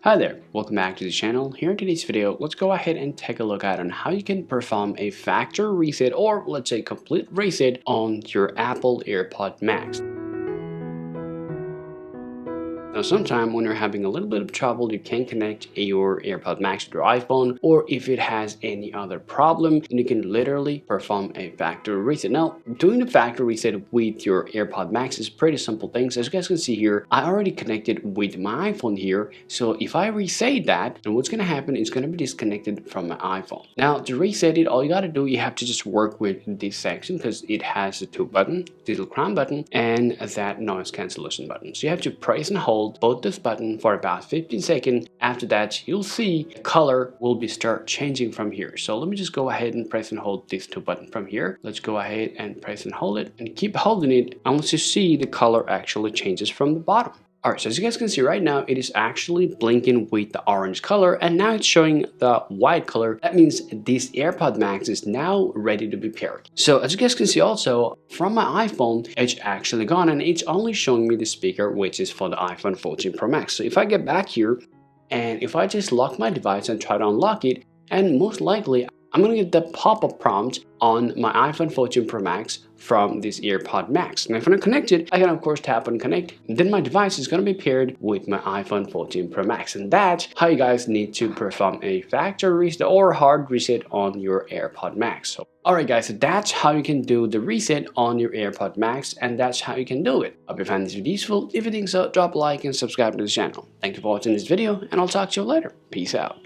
Hi there, welcome back to the channel. Here in today's video, let's go ahead and take a look at on how you can perform a factory reset or let's say complete reset on your Apple AirPods Max. Now, sometimes when you're having a little bit of trouble, you can connect your AirPods Max to your iPhone, or if it has any other problem, you can literally perform a factory reset. Now, doing the factory reset with your AirPods Max is pretty simple things. As you guys can see here, I already connected with my iPhone here. So if I reset that, then what's going to happen is going to be disconnected from my iPhone. Now, to reset it, all you got to do, you have to just work with this section because it has the two buttons, the little crown button and that noise cancellation button. So you have to press and hold both this button for about 15 seconds. After that, you'll see the color will be start changing from here. So let me just go ahead and press and hold these two buttons from here. Let's go ahead and press and hold it and keep holding it unless you see the color actually changes from the bottom. Alright, so as you guys can see right now, it is actually blinking with the orange color and now it's showing the white color. That means this AirPods Max is now ready to be paired. So as you guys can see also, from my iPhone, it's actually gone and it's only showing me the speaker, which is for the iPhone 14 Pro Max. So if I get back here and if I just lock my device and try to unlock it, and most likely I'm going to get the pop-up prompt on my iPhone 14 Pro Max from this AirPods Max. And if I'm connected, I can of course tap on connect. Then my device is going to be paired with my iPhone 14 Pro Max. And that's how you guys need to perform a factory reset or hard reset on your AirPods Max. So, alright guys, so that's how you can do the reset on your AirPods Max, and that's how you can do it. I hope you found this video useful. If you think so, drop a like and subscribe to the channel. Thank you for watching this video, and I'll talk to you later. Peace out.